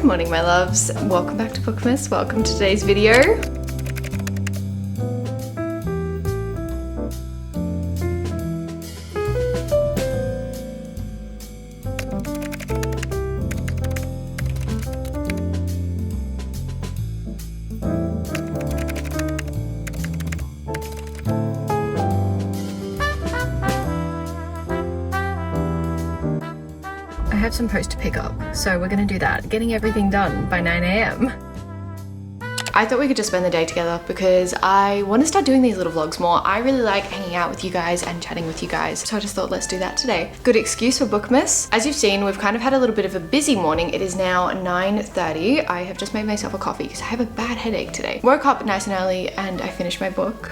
morning, my loves. Welcome back to Bookmas. Welcome to today's video. I have some posts to pick up, so we're gonna do that. Getting everything done by 9 a.m. I thought we could just spend the day together because I want to start doing these little vlogs more. I really like hanging out with you guys and chatting with you guys, so I just thought let's do that today. Good excuse for Bookmas. As you've seen, we've kind of had a little bit of a busy morning. It is now 9:30. I have just made myself a coffee because I have a bad headache today. Woke up nice and early and I finished my book.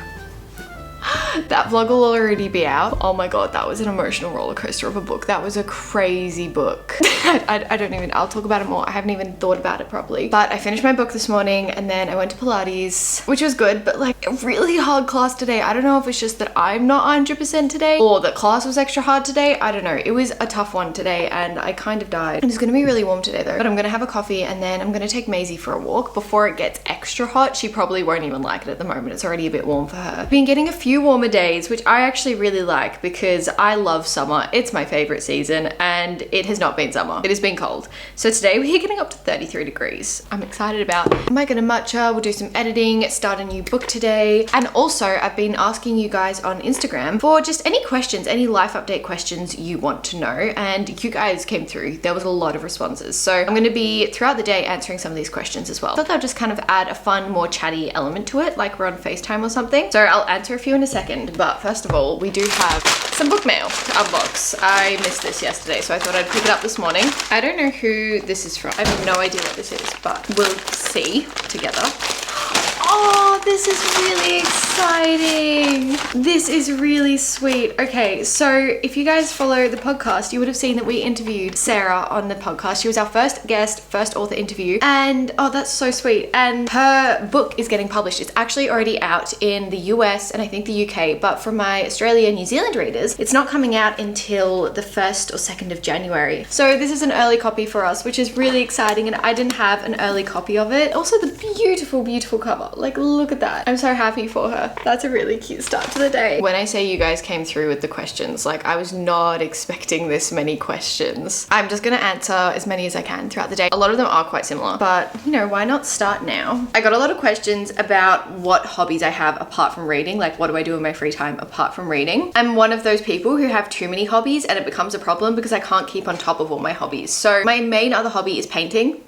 That vlog will already be out. Oh my god, that was an emotional roller coaster of a book. That was a crazy book. I don't even, I'll talk about it more. I haven't even thought about it properly. But I finished my book this morning and then I went to Pilates, which was good, but like a really hard class today. I don't know if it's just that I'm not 100% today or that class was extra hard today. I don't know. It was a tough one today and I kind of died. And it's gonna be really warm today though. But I'm gonna have a coffee and then I'm gonna take Maisie for a walk before it gets extra hot. She probably won't even like it at the moment. It's already a bit warm for her. I've been getting a few warmer days, which I actually really like because I love summer. It's my favorite season and it has not been summer. It has been cold. So today we're getting up to 33 degrees. I'm excited about, am I gonna matcha? We'll do some editing, start a new book today. And also I've been asking you guys on Instagram for just any questions, any life update questions you want to know. And you guys came through. There was a lot of responses. So I'm gonna be throughout the day answering some of these questions as well. I thought they'll just kind of add a fun, more chatty element to it, like we're on FaceTime or something. So I'll answer a few in a second, but first of all, we do have some book mail to unbox. I missed this yesterday, so I thought I'd pick it up this morning. I don't know who this is from. I have no idea what this is, but we'll see together. Oh, this is really exciting. This is really sweet. Okay, so if you guys follow the podcast, you would have seen that we interviewed Sarah on the podcast. She was our first guest, first author interview, and oh, that's so sweet. And her book is getting published. It's actually already out in the US and I think the UK, but for my Australia and New Zealand readers, it's not coming out until the 1st or 2nd of January. So this is an early copy for us, which is really exciting, and I didn't have an early copy of it. Also the beautiful, beautiful cover. Like, look at that. I'm so happy for her. That's a really cute start to the day. When I say you guys came through with the questions, like I was not expecting this many questions. I'm just gonna answer as many as I can throughout the day. A lot of them are quite similar, but you know, why not start now? I got a lot of questions about what hobbies I have apart from reading. Like, what do I do in my free time apart from reading? I'm one of those people who have too many hobbies and it becomes a problem because I can't keep on top of all my hobbies. So my main other hobby is painting.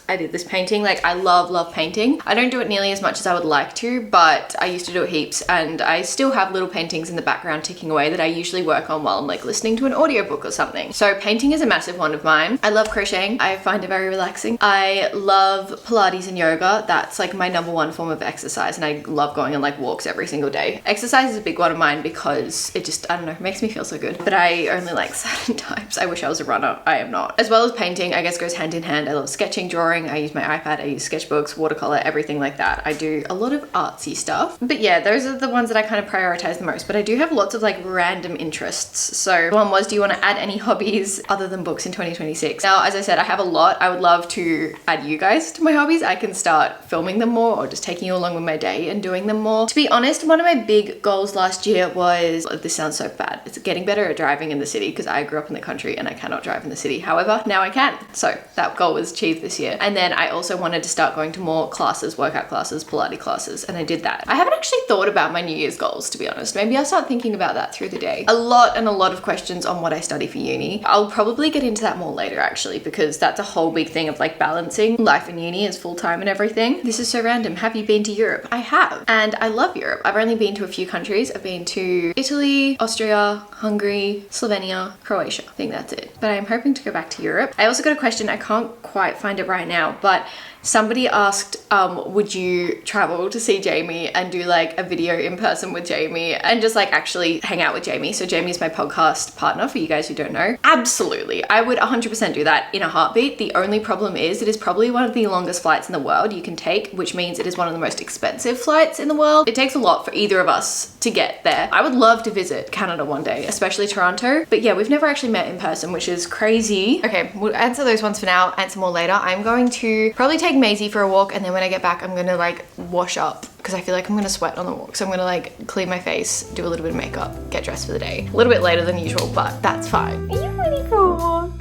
I did this painting. Like, I love painting. I don't do it nearly as much as I would like to, but I used to do it heaps, and I still have little paintings in the background ticking away that I usually work on while I'm like listening to an audiobook or something. So painting is a massive one of mine. I love crocheting. I find it very relaxing. I love Pilates and yoga. That's like my #1 form of exercise, and I love going on like walks every single day. Exercise is a big one of mine because it just, I don't know, makes me feel so good. But I only like certain types. I wish I was a runner. I am not. As well as painting, I guess, goes hand in hand. I love sketching, drawing. I use my iPad, I use sketchbooks, watercolor, everything like that. I do a lot of artsy stuff. But yeah, those are the ones that I kind of prioritize the most. But I do have lots of like random interests. So one was, do you want to add any hobbies other than books in 2026? Now, as I said, I have a lot. I would love to add you guys to my hobbies. I can start filming them more or just taking you along with my day and doing them more. To be honest, one of my big goals last year was, this sounds so bad, it's getting better at driving in the city because I grew up in the country and I cannot drive in the city. However, now I can. So that goal was achieved this year. And then I also wanted to start going to more classes, workout classes, Pilates classes, and I did that. I haven't actually thought about my New Year's goals, to be honest. Maybe I'll start thinking about that through the day. A lot of questions on what I study for uni. I'll probably get into that more later actually, because that's a whole big thing of like balancing life in uni as full-time and everything. This is so random. Have you been to Europe? I have, and I love Europe. I've only been to a few countries. I've been to Italy, Austria, Hungary, Slovenia, Croatia. I think that's it. But I'm hoping to go back to Europe. I also got a question. I can't quite find it right now, but Somebody asked, would you travel to see Jamie and do like a video in person with Jamie and just like actually hang out with Jamie? So Jamie is my podcast partner, for you guys who don't know. Absolutely. I would 100% do that in a heartbeat. The only problem is it is probably one of the longest flights in the world you can take, which means it is one of the most expensive flights in the world. It takes a lot for either of us to get there. I would love to visit Canada one day, especially Toronto. But yeah, we've never actually met in person, which is crazy. Okay, we'll answer those ones for now, answer more later. I'm going to probably take Maisie for a walk, and then when I get back, I'm gonna like wash up because I feel like I'm gonna sweat on the walk. So I'm gonna like clean my face, do a little bit of makeup, get dressed for the day. A little bit later than usual, but that's fine. Are you ready for a walk?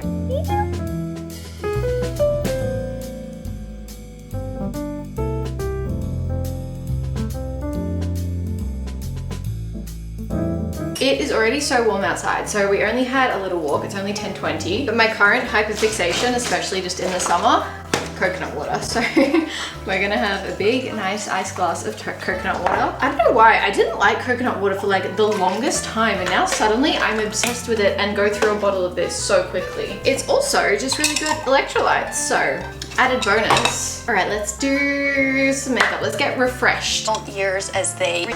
It is already so warm outside, so we only had a little walk. It's only 10:20, but my current hyperfixation, especially just in the summer, coconut water. So we're gonna have a big, nice ice glass of coconut water. I don't know why, I didn't like coconut water for like the longest time, and now suddenly I'm obsessed with it and go through a bottle of this so quickly. It's also just really good electrolytes, so added bonus. All right, let's do some makeup. Let's get refreshed. Years as they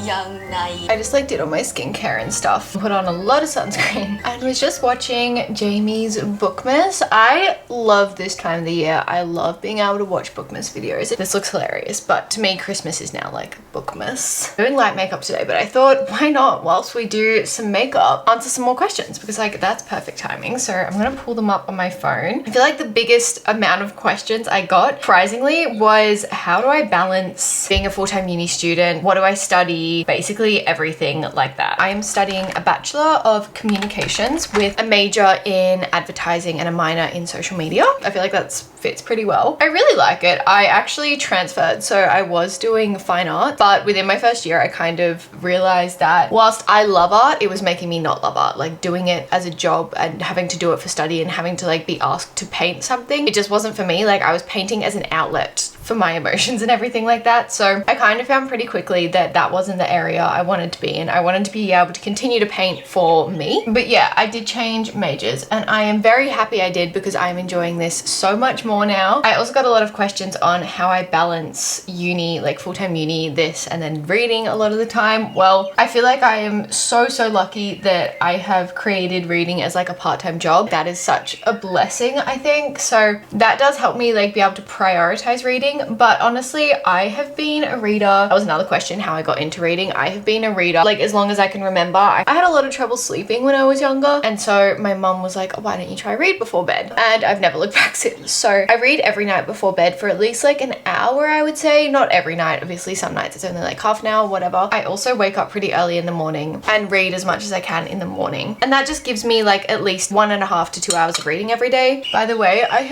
young, naive. I just like did all my skincare and stuff. Put on a lot of sunscreen and was just watching Jamie's bookmas. I love this time of the year. I love being able to watch bookmas videos. This looks hilarious, but to me, Christmas is now like bookmas. I'm doing light makeup today, but I thought, why not, whilst we do some makeup, answer some more questions, because like that's perfect timing. So I'm gonna pull them up on my phone. I feel like the biggest amount of questions I got, surprisingly, was how do I balance being a full-time uni student? What do I study? Basically everything like that. I am studying a Bachelor of Communications with a major in advertising and a minor in social media. I feel like that fits pretty well. I really like it. I actually transferred, so I was doing fine art, but within my first year I kind of realized that whilst I love art, it was making me not love art. Like doing it as a job and having to do it for study and having to like be asked to paint something, it just wasn't for me. Like I was painting as an outlet for my emotions and everything like that. So I kind of found pretty quickly that that wasn't the area I wanted to be in. I wanted to be able to continue to paint for me. But yeah, I did change majors and I am very happy I did, because I am enjoying this so much more now. I also got a lot of questions on how I balance uni, like full-time uni, this, and then reading a lot of the time. Well, I feel like I am so lucky that I have created reading as like a part-time job. That is such a blessing, I think. So that does help me like be able to prioritize reading. But honestly, I have been a reader. That was another question, how I got into reading. I have been a reader like as long as I can remember. I had a lot of trouble sleeping when I was younger, and so my mum was like, oh, why don't you try read before bed? And I've never looked back since. So I read every night before bed for at least like an hour, I would say. Not every night, obviously some nights it's only like half an hour, whatever. I also wake up pretty early in the morning and read as much as I can in the morning, and that just gives me like at least 1.5 to 2 hours of reading every day. By the way, I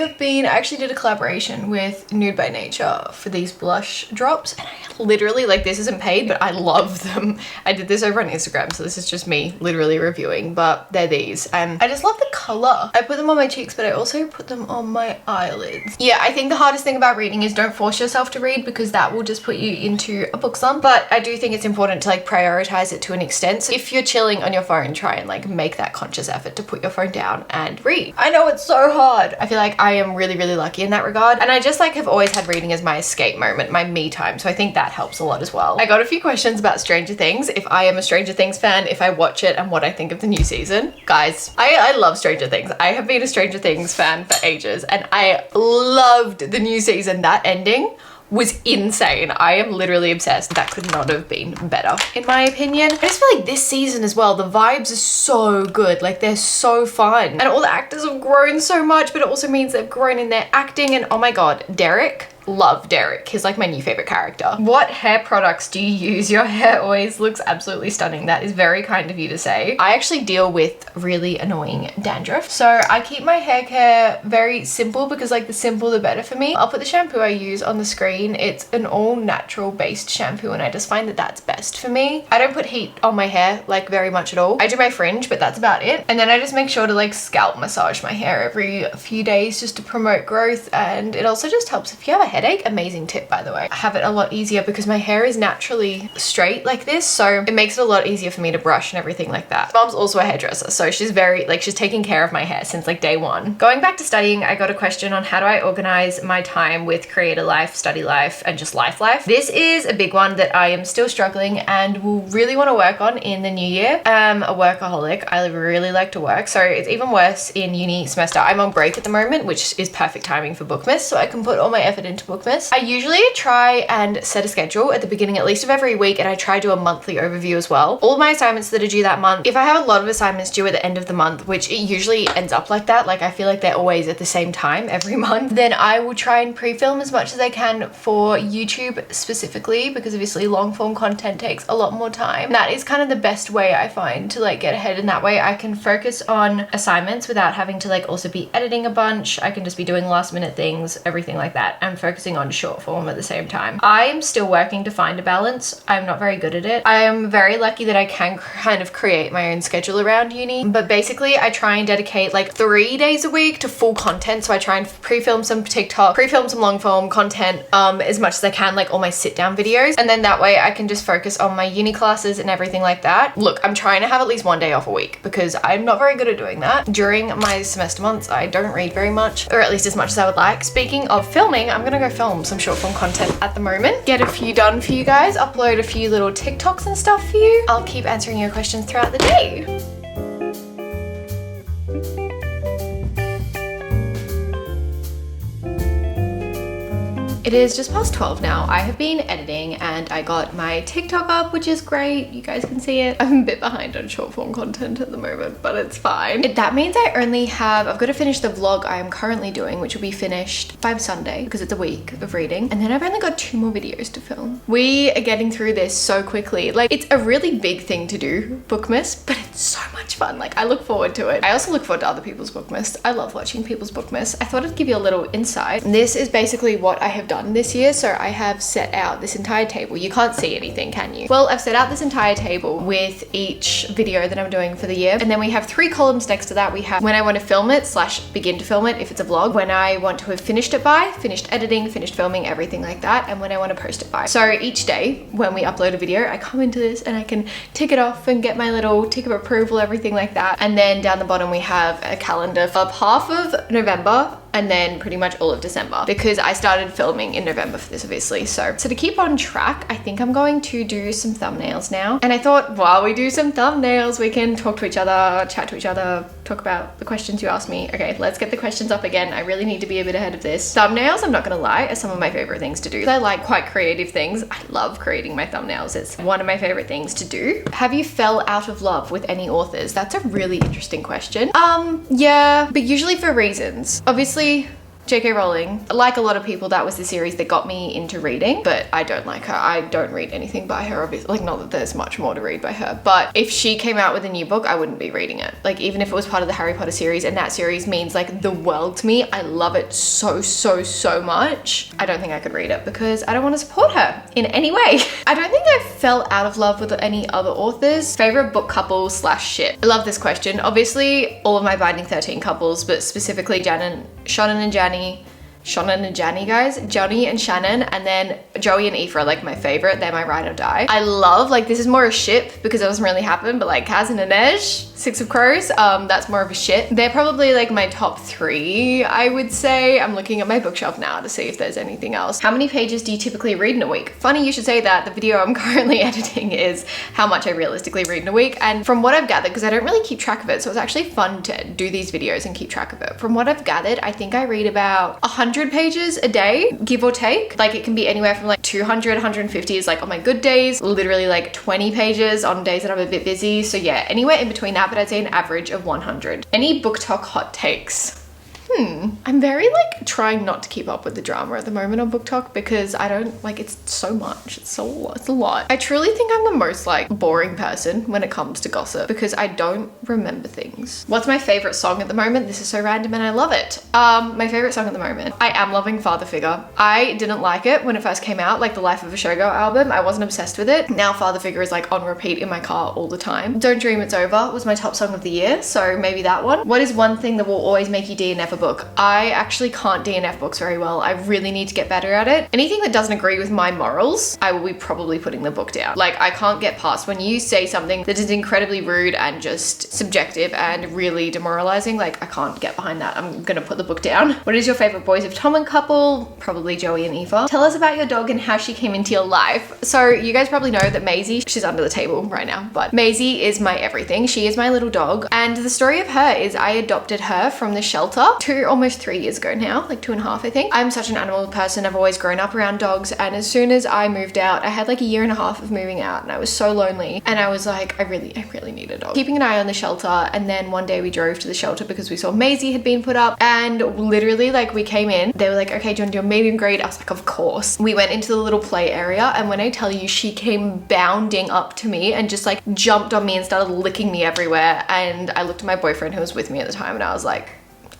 actually did a collaboration with Nude by Nature for these blush drops, and I literally, like, this isn't paid, but I love them. I did this over on Instagram, so this is just me literally reviewing, but they're these, and I just love the color. I put them on my cheeks, but I also put them on my eyelids. Yeah, I think the hardest thing about reading is don't force yourself to read, because that will just put you into a book slump. But I do think it's important to like prioritize it to an extent. So if you're chilling on your phone, try and like make that conscious effort to put your phone down and read. I know it's so hard. I feel like I am really lucky in that regard, and I just like have always had reading as my escape moment, my me time, so I think that helps a lot as well. I got a few questions about Stranger Things, if I am a Stranger Things fan, if I watch it, and what I think of the new season. Guys, I love Stranger Things. I have been a Stranger Things fan for ages, and I loved the new season. That ending was insane. I am literally obsessed. That could not have been better, in my opinion. I just feel like this season as well, the vibes are so good. Like, they're so fun. And all the actors have grown so much, but it also means they've grown in their acting. And oh my God, Derek. Love Derek. He's like my new favorite character. What hair products do you use? Your hair always looks absolutely stunning. That is very kind of you to say. I actually deal with really annoying dandruff, so I keep my hair care very simple, because like the simple the better for me. I'll put the shampoo I use on the screen. It's an all natural based shampoo, and I just find that that's best for me. I don't put heat on my hair like very much at all. I do my fringe, but that's about it. And then I just make sure to like scalp massage my hair every few days just to promote growth, and it also just helps if you have a hair headache. Amazing tip, by the way. I have it a lot easier because my hair is naturally straight like this, so it makes it a lot easier for me to brush and everything like that. Mom's also a hairdresser, so she's very, like, she's taking care of my hair since like day one. Going back to studying, I got a question on how do I organize my time with creator life, study life, and just life. This is a big one that I am still struggling and will really want to work on in the new year. I'm a workaholic. I really like to work, so it's even worse in uni semester. I'm on break at the moment, which is perfect timing for bookmas, so I can put all my effort into bookmas. I usually try and set a schedule at the beginning at least of every week, and I try to do a monthly overview as well. All my assignments that are due that month, if I have a lot of assignments due at the end of the month, which it usually ends up like that, like I feel like they're always at the same time every month, then I will try and pre-film as much as I can for YouTube specifically, because obviously long form content takes a lot more time. That is kind of the best way I find to like get ahead, and that way I can focus on assignments without having to like also be editing a bunch. I can just be doing last minute things, everything like that, and focusing on short form at the same time. I'm still working to find a balance. I'm not very good at it. I am very lucky that I can kind of create my own schedule around uni, but basically I try and dedicate like 3 days a week to full content. So I try and pre-film some TikTok, pre-film some long form content as much as I can, like all my sit down videos, and then that way I can just focus on my uni classes and everything like that. Look, I'm trying to have at least 1 day off a week because I'm not very good at doing that. During my semester months, I don't read very much, or at least as much as I would like. Speaking of filming, I'm gonna go film some short form content at the moment, get a few done for you guys, upload a few little TikToks and stuff for you. I'll keep answering your questions throughout the day. It is just past 12 now. I have been editing and I got my TikTok up, which is great. You guys can see it. I'm a bit behind on short form content at the moment, but it's fine. That means I've got to finish the vlog I am currently doing, which will be finished by Sunday because it's a week of reading. And then I've only got 2 more videos to film. We are getting through this so quickly. Like, it's a really big thing to do, bookmas, but it's so much fun. Like, I look forward to it. I also look forward to other people's bookmas. I love watching people's bookmas. I thought I'd give you a little insight. This is basically what I have done this year. So I have set out this entire table. You can't see anything, can you? Well, I've set out this entire table with each video that I'm doing for the year. And then we have 3 columns next to that. We have when I want to film it / begin to film it if it's a vlog, when I want to have finished it by, finished editing, finished filming, everything like that, and when I want to post it by. So each day when we upload a video, I come into this and I can tick it off and get my little tick of approval, everything like that. And then down the bottom we have a calendar of half of November and then pretty much all of December, because I started filming in November for this, obviously. So to keep on track, I think I'm going to do some thumbnails now. And I thought while we do some thumbnails, we can talk to each other, chat to each other, talk about the questions you asked me. Okay, let's get the questions up again. I really need to be a bit ahead of this. Thumbnails, I'm not gonna lie, are some of my favorite things to do. I like quite creative things. I love creating my thumbnails. It's one of my favorite things to do. Have you fell out of love with any authors? That's a really interesting question. Yeah, but usually for reasons. Obviously, J.K. Rowling, like a lot of people, that was the series that got me into reading, but I don't like her. I don't read anything by her, obviously. Like, not that there's much more to read by her, but if she came out with a new book, I wouldn't be reading it. Like, even if it was part of the Harry Potter series, and that series means like the world to me. I love it so, so, so much. I don't think I could read it because I don't want to support her in any way. I don't think I fell out of love with any other authors. Favorite book couple / ship? I love this question. Obviously, all of my Binding 13 couples, but specifically Shannon and Janny, guys. Johnny and Shannon, and then Joey and Aoife are like my favorite. They're my ride or die. I love, like, this is more a ship because it doesn't really happen, but like Kaz and Inej, 6 of Crows, that's more of a ship. They're probably like my top 3, I would say. I'm looking at my bookshelf now to see if there's anything else. How many pages do you typically read in a week? Funny you should say that. The video I'm currently editing is how much I realistically read in a week, and from what I've gathered, because I don't really keep track of it, so it's actually fun to do these videos and keep track of it. From what I've gathered, I think I read about 100 pages a day, give or take. Like, it can be anywhere from like 200, 150 is like on my good days, literally like 20 pages on days that I'm a bit busy. So yeah, anywhere in between that, but I'd say an average of 100. Any book talk hot takes? I'm very like trying not to keep up with the drama at the moment on BookTok because I don't like, it's so much, it's a lot. I truly think I'm the most like boring person when it comes to gossip because I don't remember things. What's my favorite song at the moment? This is so random and I love it. My favorite song at the moment, I am loving Father Figure. I didn't like it when it first came out, like the Life of a Showgirl album. I wasn't obsessed with it. Now Father Figure is like on repeat in my car all the time. Don't Dream It's Over was my top song of the year, so maybe that one. What is one thing that will always make you D and never book. I actually can't DNF books very well. I really need to get better at it. Anything that doesn't agree with my morals, I will be probably putting the book down. Like, I can't get past when you say something that is incredibly rude and just subjective and really demoralizing. Like, I can't get behind that. I'm gonna put the book down. What is your favorite Boys of Tom and couple? Probably Joey and Eva. Tell us about your dog and how she came into your life. So you guys probably know that Maisie, she's under the table right now, but Maisie is my everything. She is my little dog. And the story of her is I adopted her from the shelter almost 3 years ago now, like 2.5, I think. I'm such an animal person. I've always grown up around dogs. And as soon as I moved out, I had like a year and a half of moving out and I was so lonely. And I was like, I really need a dog. Keeping an eye on the shelter. And then one day we drove to the shelter because we saw Maisie had been put up, and literally like we came in, they were like, okay, do you want to do a meet and greet? I was like, of course. We went into the little play area, and when I tell you, she came bounding up to me and just like jumped on me and started licking me everywhere. And I looked at my boyfriend who was with me at the time and I was like,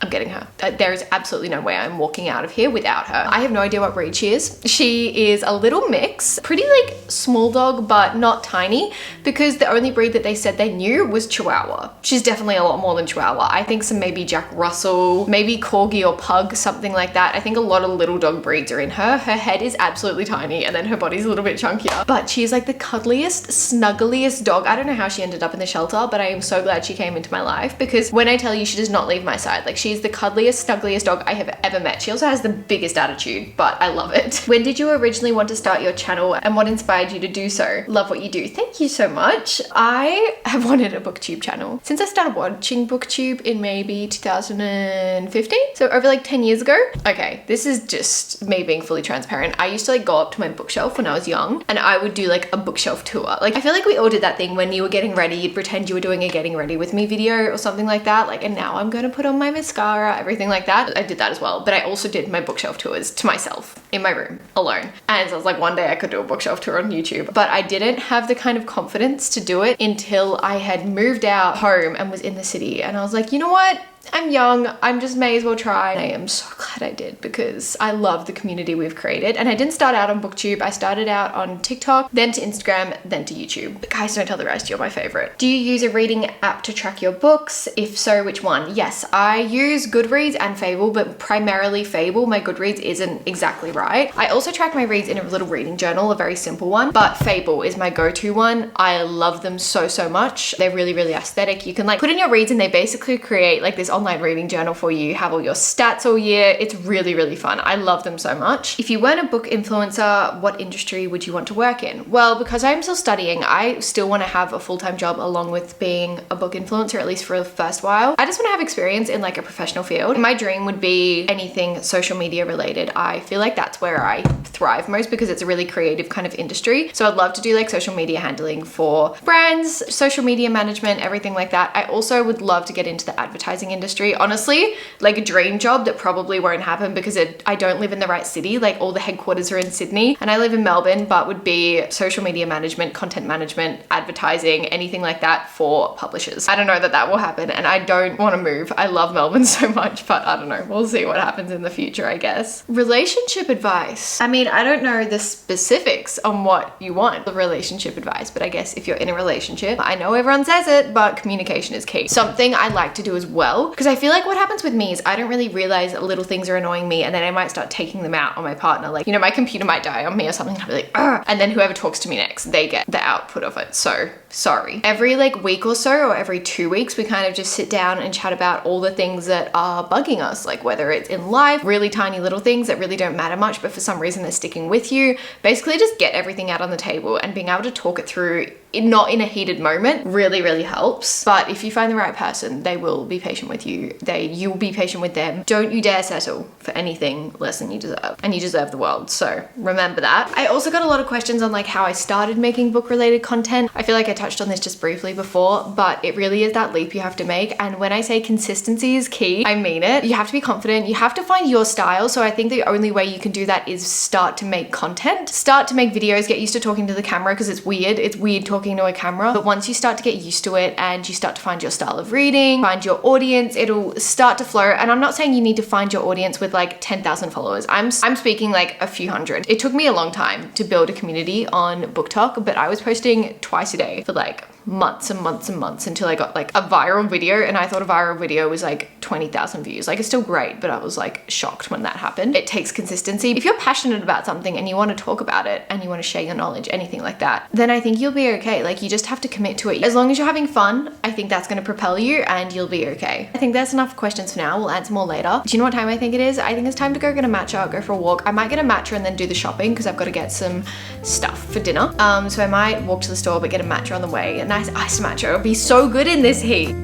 I'm getting her. There is absolutely no way I'm walking out of here without her. I have no idea what breed she is. She is a little mix, pretty like small dog, but not tiny, because the only breed that they said they knew was Chihuahua. She's definitely a lot more than Chihuahua. I think some maybe Jack Russell, maybe Corgi or Pug, something like that. I think a lot of little dog breeds are in her. Her head is absolutely tiny and then her body's a little bit chunkier, but she's like the cuddliest, snuggliest dog. I don't know how she ended up in the shelter, but I am so glad she came into my life, because when I tell you, she does not leave my side. Like, she's the cuddliest, snuggliest dog I have ever met. She also has the biggest attitude, but I love it. When did you originally want to start your channel and what inspired you to do so? Love what you do. Thank you so much. I have wanted a booktube channel since I started watching booktube in maybe 2015. So over like 10 years ago. Okay, this is just me being fully transparent. I used to like go up to my bookshelf when I was young and I would do like a bookshelf tour. Like, I feel like we all did that thing when you were getting ready, you'd pretend you were doing a getting ready with me video or something like that. Like, and now I'm gonna put on my mascara, everything like that. I did that as well, but I also did my bookshelf tours to myself in my room alone. And so I was like, one day I could do a bookshelf tour on YouTube, but I didn't have the kind of confidence to do it until I had moved out home and was in the city. And I was like, you know what? I'm young, I'm just may as well try. And I am so glad I did, because I love the community we've created. And I didn't start out on booktube, I started out on TikTok, then to Instagram, then to YouTube. But guys, don't tell the rest, you're my favorite. Do you use a reading app to track your books? If so, which one? Yes, I use Goodreads and Fable, but primarily Fable. My Goodreads isn't exactly right. I also track my reads in a little reading journal, a very simple one, but Fable is my go-to one. I love them so much. They're really aesthetic. You can like put in your reads and they basically create like this online reading journal for you. You have all your stats all year. It's really fun. I love them so much. If you weren't a book influencer, what industry would you want to work in? Well, because I'm still studying, I still want to have a full-time job along with being a book influencer, at least for the first while. I just want to have experience in like a professional field. My dream would be anything social media related. I feel like that's where I thrive most because it's a really creative kind of industry. So I'd love to do like social media handling for brands, social media management, everything like that. I also would love to get into the advertising industry. Honestly, like a dream job that probably won't happen because I don't live in the right city. Like, all the headquarters are in Sydney and I live in Melbourne, but would be social media management, content management, advertising, anything like that for publishers. I don't know that will happen and I don't want to move. I love Melbourne so much, but I don't know. We'll see what happens in the future, I guess. Relationship advice. I mean, I don't know the specifics on what you want the relationship advice, but I guess if you're in a relationship, I know everyone says it, but communication is key. Something I like to do as well, because I feel like what happens with me is I don't really realize that little things are annoying me and then I might start taking them out on my partner. Like, you know, my computer might die on me or something and I'll be like, ugh, and then whoever talks to me next, they get the output of it. So sorry. Every like week or so, or every 2 weeks, we kind of just sit down and chat about all the things that are bugging us, like whether it's in life, really tiny little things that really don't matter much, but for some reason they're sticking with you. Basically just get everything out on the table, and being able to talk it through not in a heated moment really helps. But if you find the right person, they will be patient with you. You will be patient with them. Don't you dare settle for anything less than you deserve, and you deserve the world. So remember that. I also got a lot of questions on like how I started making book related content. I feel like I touched on this just briefly before, but it really is that leap you have to make. And when I say consistency is key, I mean it. You have to be confident. You have to find your style. So I think the only way you can do that is start to make content, start to make videos, get used to talking to the camera, because it's weird talking to a camera. But once you start to get used to it and you start to find your style of reading, find your audience, it'll start to flow. And I'm not saying you need to find your audience with like 10,000 followers. I'm speaking like a few hundred. It took me a long time to build a community on BookTok, but I was posting twice a day for like months and months and months until I got like a viral video, and I thought a viral video was like 20,000 views. Like, it's still great, but I was like shocked when that happened. It takes consistency. If you're passionate about something and you want to talk about it and you want to share your knowledge, anything like that, then I think you'll be okay. Like, you just have to commit to it. As long as you're having fun, I think that's going to propel you and you'll be okay. I think that's enough questions for now. We'll answer more later. Do you know what time I think it is? I think it's time to go get a matcha, go for a walk. I might get a matcha and then do the shopping because I've got to get some stuff for dinner. So I might walk to the store but get a matcha on the way. A nice iced matcha. It would be so good in this heat.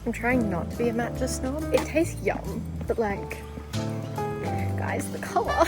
I'm trying not to be a matcha snob. It tastes yum, but like, guys, the color.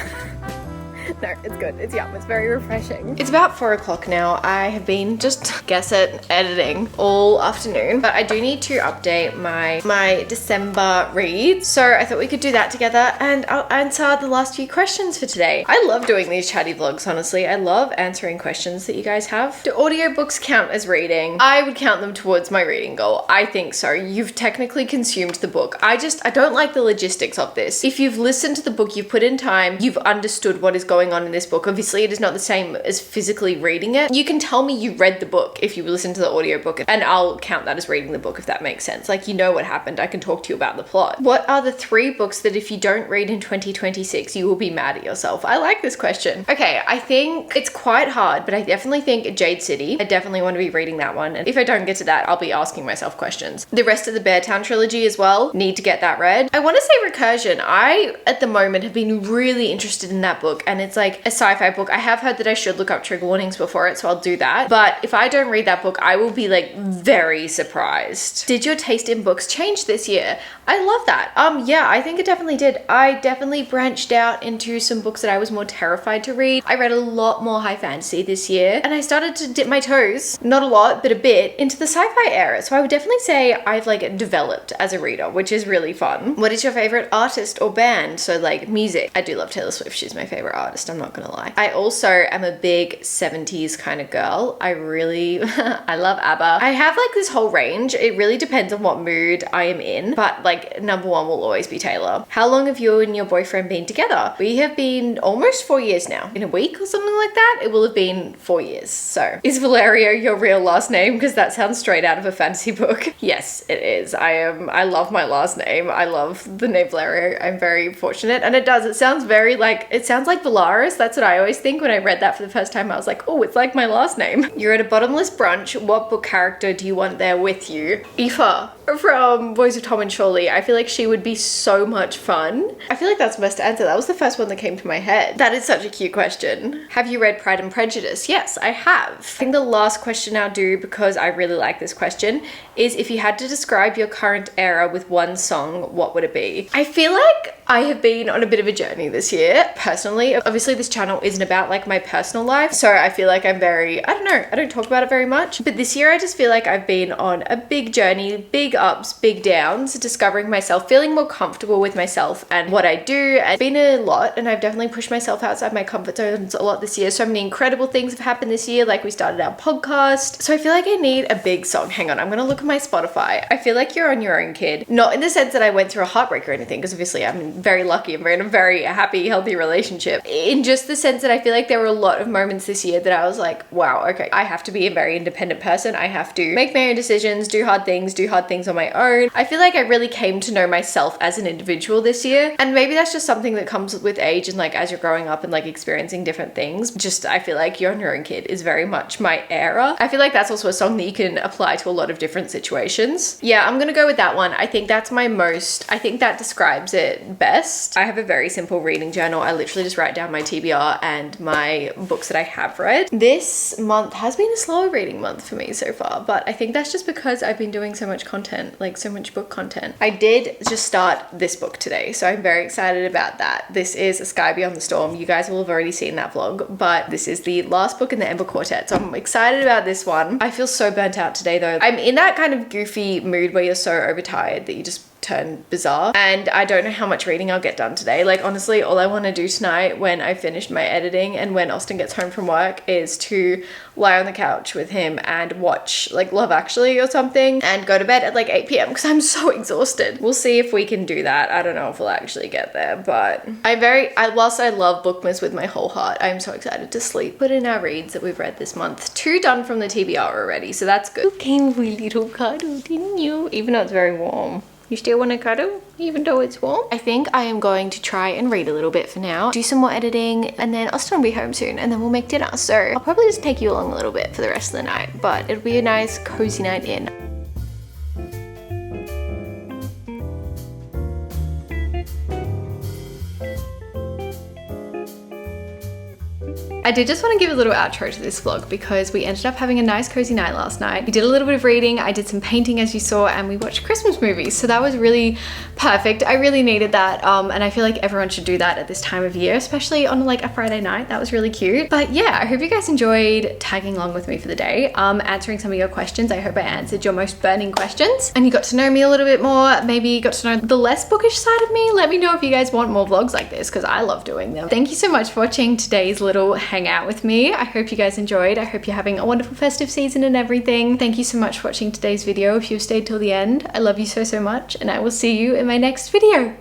No, it's good. It's yum. It's very refreshing. It's about 4 o'clock now. I have been just, guess it, editing all afternoon, but I do need to update my December reads. So I thought we could do that together and I'll answer the last few questions for today. I love doing these chatty vlogs, honestly. I love answering questions that you guys have. Do audiobooks count as reading? I would count them towards my reading goal. I think so. You've technically consumed the book. I don't like the logistics of this. If you've listened to the book, you've put in time, you've understood what is going on in this book. Obviously, it is not the same as physically reading it. You can tell me you read the book if you listen to the audiobook, and I'll count that as reading the book, if that makes sense. Like, you know what happened. I can talk to you about the plot. What are the 3 books that if you don't read in 2026, you will be mad at yourself? I like this question. Okay, I think it's quite hard, but I definitely think Jade City. I definitely want to be reading that one. And if I don't get to that, I'll be asking myself questions. The rest of the Beartown trilogy as well. Need to get that read. I want to say Recursion. I, at the moment, have been really interested in that book, and it's like a sci-fi book. I have heard that I should look up trigger warnings before it, so I'll do that. But if I don't read that book, I will be like very surprised. Did your taste in books change this year? I love that. Yeah, I think it definitely did. I definitely branched out into some books that I was more terrified to read. I read a lot more high fantasy this year, and I started to dip my toes, not a lot, but a bit, into the sci-fi era. So I would definitely say I've like developed as a reader, which is really fun. What is your favorite artist or band? So like music. I do love Taylor Swift. She's my favorite artist. I'm not gonna lie. I also am a big 70s kind of girl. I really, I love ABBA. I have like this whole range. It really depends on what mood I am in, but like number 1 will always be Taylor. How long have you and your boyfriend been together? We have been almost 4 years now. In a week or something like that, it will have been 4 years. So is Valerio your real last name? Because that sounds straight out of a fantasy book. Yes, it is. I love my last name. I love the name Valerio. I'm very fortunate, and it sounds very like, it sounds like Valaris. That's what I always think when I read that for the first time. I was like, oh, it's like my last name. You're at a bottomless brunch. What book character do you want there with you? Aoife from Boys of Tom and Shirley. I feel like she would be so much fun. I feel like that's the best answer. That was the first one that came to my head. That is such a cute question. Have you read Pride and Prejudice? Yes, I have. I think the last question I'll do, because I really like this question, is if you had to describe your current era with one song, what would it be? I feel like I have been on a bit of a journey this year, personally. Obviously, this channel isn't about like my personal life, so I feel like I'm very, I don't know, I don't talk about it very much. But this year, I just feel like I've been on a big journey, big ups, big downs, discovering myself, feeling more comfortable with myself and what I do. It's been a lot, and I've definitely pushed myself outside my comfort zones a lot this year. So many incredible things have happened this year, like we started our podcast. So I feel like I need a big song. Hang on, I'm gonna look at my Spotify. I feel like You're on Your Own, Kid. Not in the sense that I went through a heartbreak or anything, because obviously I'm very lucky. I'm in a very happy, healthy relationship. In just the sense that I feel like there were a lot of moments this year that I was like, wow, okay, I have to be a very independent person. I have to make my own decisions, do hard things on my own. I feel like I really came to know myself as an individual this year. And maybe that's just something that comes with age and like as you're growing up and like experiencing different things. Just, I feel like You're on Your Own, Kid is very much my era. I feel like that's also a song that you can apply to a lot of different situations. Yeah, I'm gonna go with that one. I think that's I think that describes it best. I have a very simple reading journal. I literally just write down my TBR and my books that I have read. This month has been a slower reading month for me so far, but I think that's just because I've been doing so much content, like so much book content. I did just start this book today, so I'm very excited about that. This is A Sky Beyond the Storm. You guys will have already seen that vlog, but this is the last book in the Ember Quartet, so I'm excited about this one. I feel so burnt out today though. I'm in that kind of goofy mood where you're so overtired that you just turn bizarre, and I don't know how much reading I'll get done today. Like honestly, all I want to do tonight when I finished my editing and when Austin gets home from work is to lie on the couch with him and watch like Love Actually or something and go to bed at like 8 p.m. because I'm so exhausted. We'll see if we can do that. I don't know if we'll actually get there, but whilst I love bookmas with my whole heart, I'm so excited to sleep. Put in our reads that we've read this month. 2 done from the TBR already, so that's good. You came for a little cuddle, didn't you? Even though it's very warm. You still want to cuddle, even though it's warm? I think I am going to try and read a little bit for now, do some more editing, and then Austin will be home soon, and then we'll make dinner. So I'll probably just take you along a little bit for the rest of the night, but it'll be a nice, cozy night in. I did just want to give a little outro to this vlog because we ended up having a nice cozy night last night. We did a little bit of reading, I did some painting as you saw, and we watched Christmas movies. So that was really perfect. I really needed that, and I feel like everyone should do that at this time of year, especially on like a Friday night. That was really cute. But yeah, I hope you guys enjoyed tagging along with me for the day, answering some of your questions. I hope I answered your most burning questions and you got to know me a little bit more, maybe got to know the less bookish side of me. Let me know if you guys want more vlogs like this because I love doing them. Thank you so much for watching today's little hang out with me. I hope you guys enjoyed. I hope you're having a wonderful festive season and everything. Thank you so much for watching today's video. If you've stayed till the end, I love you so much, and I will see you in my next video.